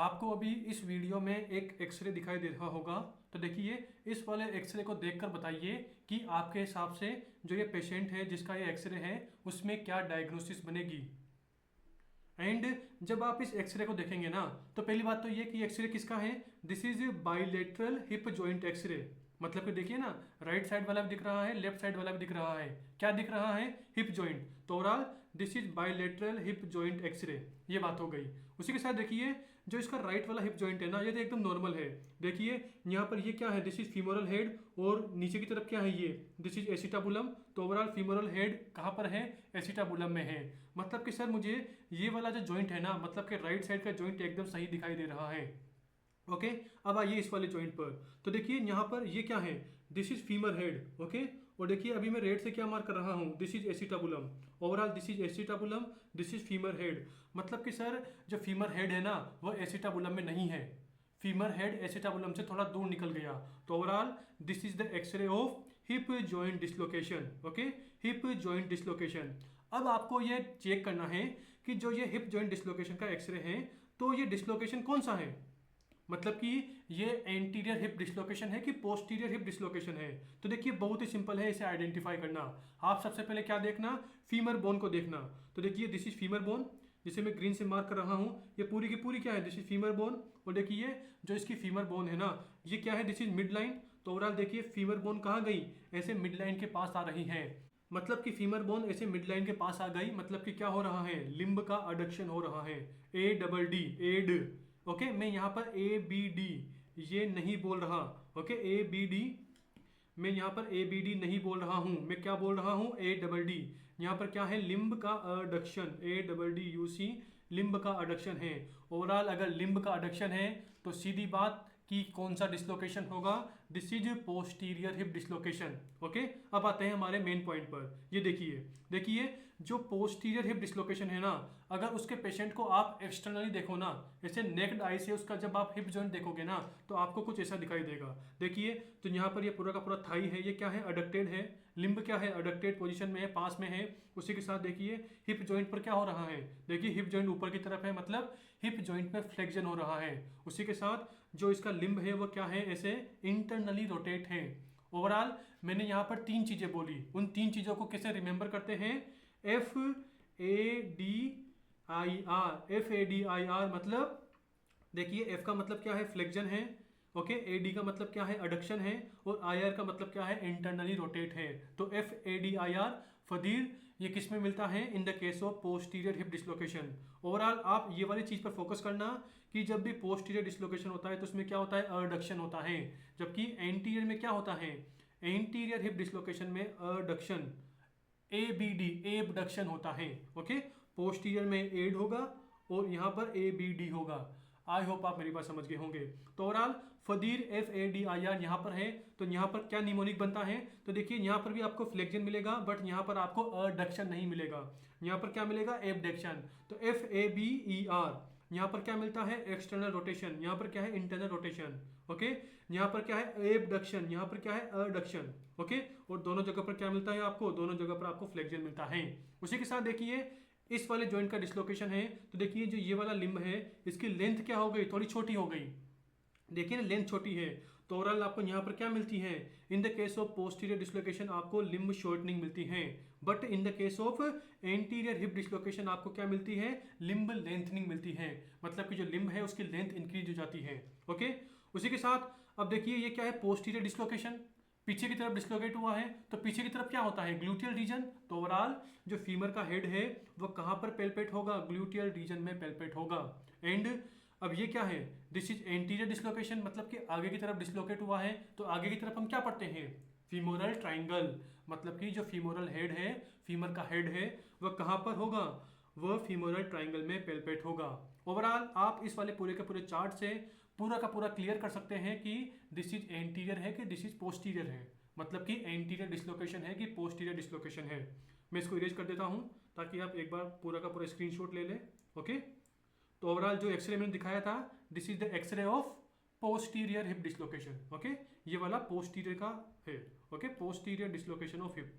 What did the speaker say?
आपको अभी इस वीडियो में एक एक्सरे दिखाई दे रहा होगा। तो देखिए इस वाले एक्सरे को देखकर बताइए कि आपके हिसाब से जो ये पेशेंट है जिसका ये एक्सरे है उसमें क्या डायग्नोसिस बनेगी। एंड जब आप इस एक्सरे को देखेंगे ना तो पहली बात तो ये कि एक्सरे किसका है। This is bilateral hip joint x-ray. मतलब कि देखिए ना, राइट साइड वाला भी दिख रहा है, लेफ्ट साइड वाला भी दिख रहा है। क्या दिख रहा है? Hip joint. तो overall this is bilateral hip joint x-ray. ये बात हो गई। उसी के साथ देखिए जो इसका राइट वाला हिप जॉइंट है ना, ये तो एकदम नॉर्मल है। देखिए यहाँ पर ये क्या है, दिस इज फीमोरल हेड, और नीचे की तरफ क्या है, ये दिस इज एसिटाबुलम। तो ओवरऑल फीमोरल हेड कहाँ पर है? एसिटाबुलम में है। मतलब कि सर मुझे ये वाला जो जॉइंट है ना, मतलब कि राइट साइड का जॉइंट एकदम सही दिखाई दे रहा है। ओके अब आइए इस वाले जॉइंट पर। तो देखिए यहाँ पर ये क्या है, this is femur head. Okay और देखिए अभी मैं रेड से क्या मार्क कर रहा हूँ, this is acetabulum. Overall this is acetabulum, this is femur head. मतलब कि सर जो फीमर हेड है ना वो एसिटाबुलम में नहीं है। फीमर हेड एसिटाबुलम से थोड़ा दूर निकल गया। तो overall this is the x-ray of hip joint dislocation. Okay hip joint dislocation. अब आपको ये चेक करना है कि जो ये हिप जॉइंट डिसलोकेशन का एक्सरे है तो ये डिसलोकेशन कौन सा है। मतलब कि ये एंटीरियर हिप डिसलोकेशन है कि पोस्टीरियर हिप डिसलोकेशन है। तो देखिए बहुत ही सिंपल है इसे आइडेंटिफाई करना। आप सबसे पहले क्या देखना, फीमर बोन को देखना। तो देखिए दिस इज फीमर बोन, जिसे मैं ग्रीन से मार्क कर रहा हूं। ये पूरी की पूरी क्या है, दिस इज फीमर बोन। और देखिए जो इसकी फीमर बोन है ना, ये क्या है, दिस इज मिड लाइन। तो ओवरऑल देखिए फीमर बोन कहाँ गई, ऐसे मिड लाइन के पास आ रही है। मतलब कि फीमर बोन ऐसे मिड लाइन के पास आ गई, मतलब कि क्या हो रहा है, लिम्ब का अडक्शन हो रहा है। A double D, add. Okay मैं यहाँ पर ए बी डी ये नहीं बोल रहा। ओके ए बी डी, मैं यहाँ पर ए बी डी नहीं बोल रहा हूँ, मैं क्या बोल रहा हूँ, ए डबल डी। यहाँ पर क्या है, लिम्ब का adduction, A double D U C, limb का अडक्शन है। ओवरऑल अगर लिम्ब का अडक्शन है तो सीधी बात कि कौन सा डिसलोकेशन होगा, this is posterior hip dislocation. Okay अब आते हैं हमारे मेन पॉइंट पर। ये देखिए देखिए जो पोस्टीरियर हिप डिसलोकेशन है ना, अगर उसके पेशेंट को आप एक्सटर्नली देखो ना, जैसे नेक्ड आई से उसका जब आप हिप जॉइंट देखोगे ना तो आपको कुछ ऐसा दिखाई देगा। देखिए तो यहाँ पर ये पूरा का पूरा थाई है, ये क्या है, अडक्टेड है। लिम्ब क्या है, अडक्टेड पोजीशन में है, पास में है। उसी के साथ देखिए हिप जॉइंट पर क्या हो रहा है, देखिए हिप जॉइंट ऊपर की तरफ है, मतलब हिप जॉइंट में फ्लेक्शन हो रहा है। उसी के साथ जो इसका लिम्ब है वो क्या है, ऐसे इंटरनली रोटेट है। ओवरऑल मैंने यहाँ पर तीन चीजें बोली, उन तीन चीजों को कैसे रिमेंबर करते हैं, F A D I are. F A D I are मतलब देखिए एफ का मतलब क्या है, फ्लेक्शन है। ओके ए डी का मतलब क्या है, अडक्शन है। और आई आर का मतलब क्या है, इंटरनली रोटेट है। तो F A D I R FADIR ये किस में मिलता है, in the case of posterior hip dislocation. Overall आप ये वाली चीज पर फोकस करना कि जब भी पोस्टीरियर डिसलोकेशन होता है तो उसमें क्या होता है, अडक्शन होता है। जबकि एंटीरियर में क्या होता है, एंटीरियर हिप डिसलोकेशन में adduction, A B D, abduction होता है। ओके पोस्टीरियर में एड होगा और यहाँ पर ए बी डी होगा। आई होप आप मेरी बात समझ गए होंगे। तो overall FADIR F A D I R यहाँ पर है, तो यहाँ पर क्या निमोनिक बनता है, तो देखिए यहाँ पर भी आपको फ्लेक्शन मिलेगा बट यहाँ पर आपको अडक्शन नहीं मिलेगा। यहाँ पर क्या मिलेगा, एबडक्शन। तो F A B E R, यहाँ पर क्या मिलता है, एक्सटर्नल रोटेशन, यहाँ पर क्या है, इंटरनल रोटेशन। ओके यहाँ पर क्या है, एबडक्शन, यहाँ पर क्या है, अडक्शन। ओके और दोनों जगह पर क्या मिलता है आपको, दोनों जगह पर आपको फ्लेक्शन मिलता है। उसी के साथ देखिए इस वाले जॉइंट का डिसलोकेशन है, तो देखिए जो ये वाला लिम्ब है इसकी लेंथ क्या हो गई, थोड़ी छोटी हो गई। देखिए ना लेंथ छोटी है। तो ओवरऑल आपको यहाँ पर क्या मिलती है, in the case of posterior dislocation आपको लिम्ब शॉर्टनिंग मिलती है। But in the case of anterior hip dislocation आपको क्या मिलती है, लिम्ब लेंथनिंग मिलती है। मतलब कि जो लिम्ब है उसकी लेंथ इंक्रीज हो जाती है। ओके उसी के साथ अब देखिए ये क्या है, पोस्टीरियर डिसलोकेशन, पीछे की तरफ डिसलोकेट हुआ है। तो पीछे की तरफ क्या होता है, ग्लूटियल रीजन। तो ओवरऑल जो फीमर का हेड है वो कहां पर पेल्पेट होगा, ग्लूटियल रीजन में पेल्पेट होगा। एंड अब ये क्या है, दिस इज एंटीरियर डिसलोकेशन, मतलब कि आगे की तरफ डिसलोकेट हुआ है। तो आगे की तरफ हम क्या पढ़ते हैं, फीमोरल ट्राइंगल। मतलब कि जो फीमोरल हेड है, फीमर का हेड है, वह कहां पर होगा, वह फीमोरल ट्राइंगल में पेल्पेट होगा। ओवरऑल आप इस वाले पूरे के पूरे चार्ट से पूरा का पूरा क्लियर कर सकते हैं कि दिस इज एंटीरियर है कि दिस इज पोस्टीरियर है। मतलब कि एंटीरियर डिसलोकेशन है कि पोस्टीरियर डिसलोकेशन है। मैं इसको इरेज कर देता हूं ताकि आप एक बार पूरा का पूरा स्क्रीनशॉट ले लें। ओके तो ओवरऑल जो एक्सरे मैंने दिखाया था, this is the x-ray of posterior hip dislocation. Okay ये वाला पोस्टीरियर का है। Okay posterior dislocation of hip.